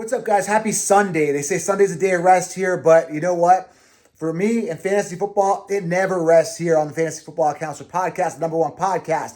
What's up, guys? Happy Sunday. They say Sunday's a day of rest here, but you know what? For me in fantasy football, it never rests here on the Fantasy Football Counselor Podcast, the #1 podcast.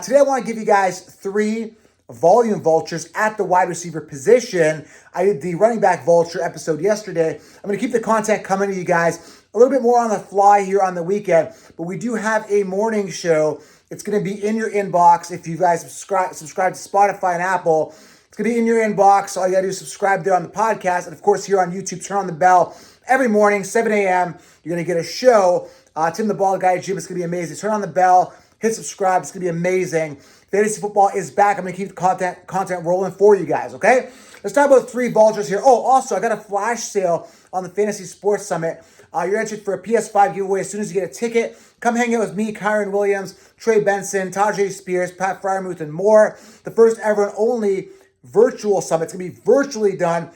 Today, I want to give you guys 3 volume vultures at the wide receiver position. I did the running back vulture episode yesterday. I'm going to keep the content coming to you guys a little bit more on the fly here on the weekend, but we do have a morning show. It's going to be in your inbox if you guys subscribe to Spotify and Apple. It's going to be in your inbox. All you got to do is subscribe there on the podcast. And, of course, here on YouTube, turn on the bell. Every morning, 7 a.m., you're going to get a show. Tim the Ball Guy Jim, it's going to be amazing. Turn on the bell. Hit subscribe. It's going to be amazing. Fantasy football is back. I'm going to keep the content rolling for you guys, okay? Let's talk about 3 vultures here. Oh, also, I got a flash sale on the Fantasy Sports Summit. You're entered for a PS5 giveaway as soon as you get a ticket. Come hang out with me, Kyron Williams, Trey Benson, Tajay Spears, Pat Fryermuth, and more. The first ever and only virtual summit. It's going to be virtually done.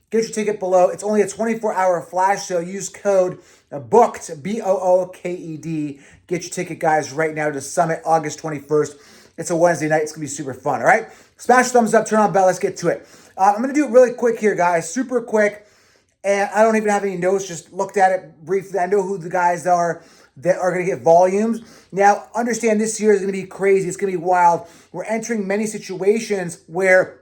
Get your ticket below. It's only a 24-hour flash sale. Use code BOOKED, BOOKED. Get your ticket, guys, right now to Summit, August 21st. It's a Wednesday night. It's going to be super fun, all right? Smash thumbs up, turn on bell. Let's get to it. I'm going to do it really quick here, guys. Super quick. And I don't even have any notes. Just looked at it briefly. I know who the guys are that are going to get volumes. Now, understand this year is going to be crazy. It's going to be wild. We're entering many situations where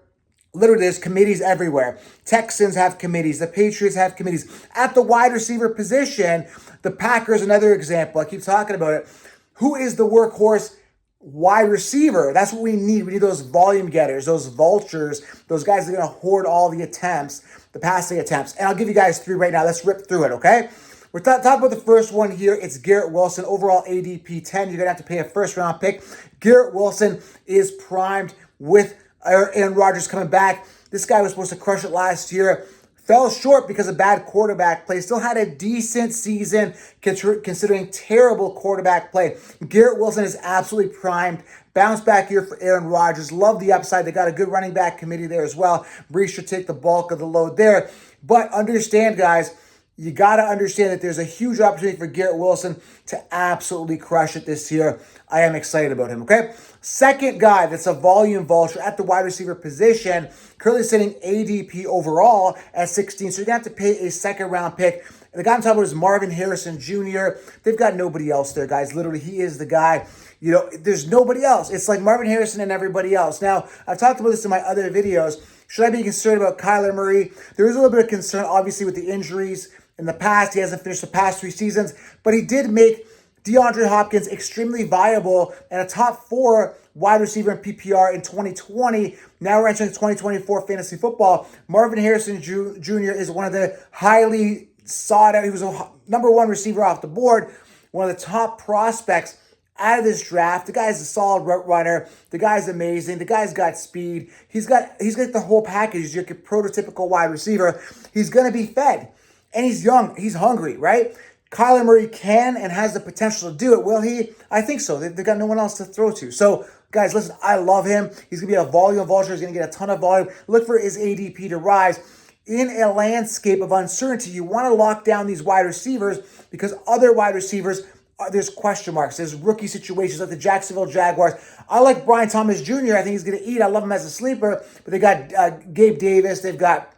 literally there's committees everywhere. Texans have committees. The Patriots have committees. At the wide receiver position, the Packers, another example. I keep talking about it. Who is the workhorse wide receiver? That's what we need. We need those volume getters, those vultures, those guys that are going to hoard all the attempts, the passing attempts. And I'll give you guys 3 right now. Let's rip through it, okay? We're talking about the first one here. It's Garrett Wilson, overall ADP 10. You're going to have to pay a first-round pick. Garrett Wilson is primed with Aaron Rodgers coming back. This guy was supposed to crush it last year. Fell short because of bad quarterback play. Still had a decent season considering terrible quarterback play. Garrett Wilson is absolutely primed. Bounce back year for Aaron Rodgers. Love the upside. They got a good running back committee there as well. Brees should take the bulk of the load there. But understand, guys, you got to understand that there's a huge opportunity for Garrett Wilson to absolutely crush it this year. I am excited about him, okay? Second guy that's a volume vulture at the wide receiver position, currently sitting ADP overall at 16, so you're going to have to pay a second-round pick. And the guy I'm talking about is Marvin Harrison Jr. They've got nobody else there, guys. Literally, he is the guy. You know, there's nobody else. It's like Marvin Harrison and everybody else. Now, I've talked about this in my other videos. Should I be concerned about Kyler Murray? There is a little bit of concern, obviously, with the injuries. In the past, he hasn't finished the past 3 seasons, but he did make DeAndre Hopkins extremely viable and a top 4 wide receiver in PPR in 2020. Now we're entering 2024 fantasy football. Marvin Harrison Jr. is one of the highly sought out. He was a #1 receiver off the board, one of the top prospects out of this draft. The guy's a solid route runner. The guy's amazing. The guy's got speed. He's got the whole package. He's your prototypical wide receiver. He's going to be fed. And he's young. He's hungry, right? Kyler Murray can and has the potential to do it. Will he? I think so. They've got no one else to throw to. So, guys, listen, I love him. He's going to be a volume vulture. He's going to get a ton of volume. Look for his ADP to rise. In a landscape of uncertainty, you want to lock down these wide receivers because other wide receivers, there's question marks. There's rookie situations like the Jacksonville Jaguars. I like Brian Thomas Jr. I think he's going to eat. I love him as a sleeper. But they got Gabe Davis. They've got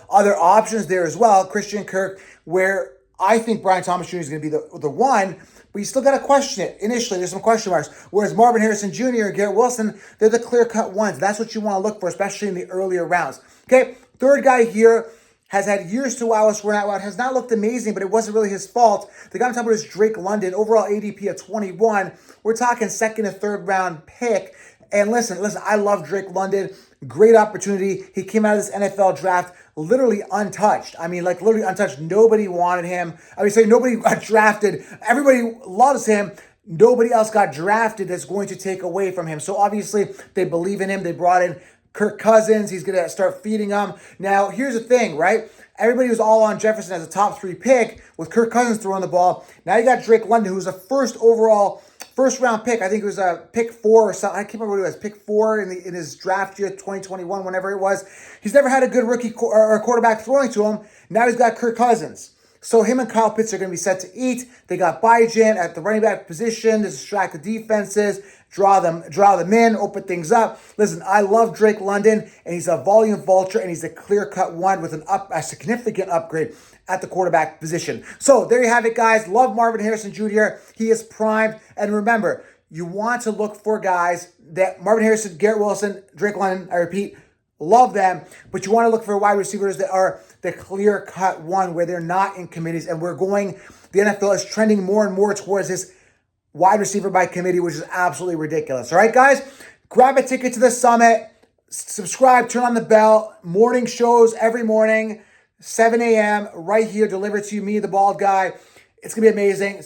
other options there as well. Christian Kirk, where I think Brian Thomas Jr. is going to be the one, but you still got to question it. Initially, there's some question marks. Whereas Marvin Harrison Jr. and Garrett Wilson, they're the clear-cut ones. That's what you want to look for, especially in the earlier rounds. Okay, third guy here has had years to wow us. Has not looked amazing, but it wasn't really his fault. The guy I'm talking about is Drake London, overall ADP of 21. We're talking second and third round pick. And listen, I love Drake London. Great opportunity. He came out of this NFL draft literally untouched. I mean, like literally untouched. Nobody wanted him. Nobody got drafted. Everybody loves him. Nobody else got drafted that's going to take away from him. So obviously they believe in him. They brought in Kirk Cousins. He's going to start feeding them. Now, here's the thing, right? Everybody was all on Jefferson as a top 3 pick with Kirk Cousins throwing the ball. Now you got Drake London, who's a first round pick. I think it was a pick 4 or something. I can't remember what it was. Pick 4 in his draft year, 2021, whenever it was. He's never had a good rookie or quarterback throwing to him. Now he's got Kirk Cousins. So him and Kyle Pitts are going to be set to eat. They got Bijan at the running back position to distract the defenses, draw them in, open things up. Listen, I love Drake London, and he's a volume vulture, and he's a clear-cut one with a significant upgrade at the quarterback position. So there you have it, guys. Love Marvin Harrison Jr. He is primed. And remember, you want to look for guys that Marvin Harrison, Garrett Wilson, Drake London, I repeat, love them, but you want to look for wide receivers that are the clear-cut one where they're not in committees. And the NFL is trending more and more towards this wide receiver by committee, which is absolutely ridiculous. All right, guys, grab a ticket to the summit, subscribe, turn on the bell, morning shows every morning, 7 a.m. right here, delivered to you, me, the bald guy. It's going to be amazing.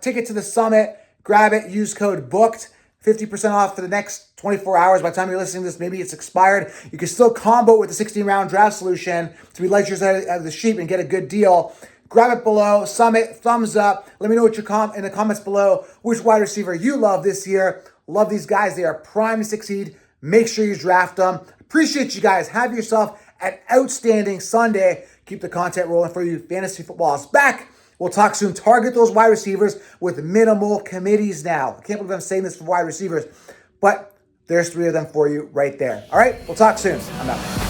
Ticket to the summit, grab it, use code BOOKED, 50% off for the next 24 hours. By the time you're listening to this, maybe it's expired. You can still combo with the 16-round draft solution to be light years out of the sheep and get a good deal. Grab it below, summit, thumbs up. Let me know what in the comments below which wide receiver you love this year. Love these guys. They are primed to succeed. Make sure you draft them. Appreciate you guys. Have yourself an outstanding Sunday. Keep the content rolling for you. Fantasy football is back. We'll talk soon. Target those wide receivers with minimal committees now. I can't believe I'm saying this for wide receivers, but there's 3 of them for you right there. All right, we'll talk soon. I'm out.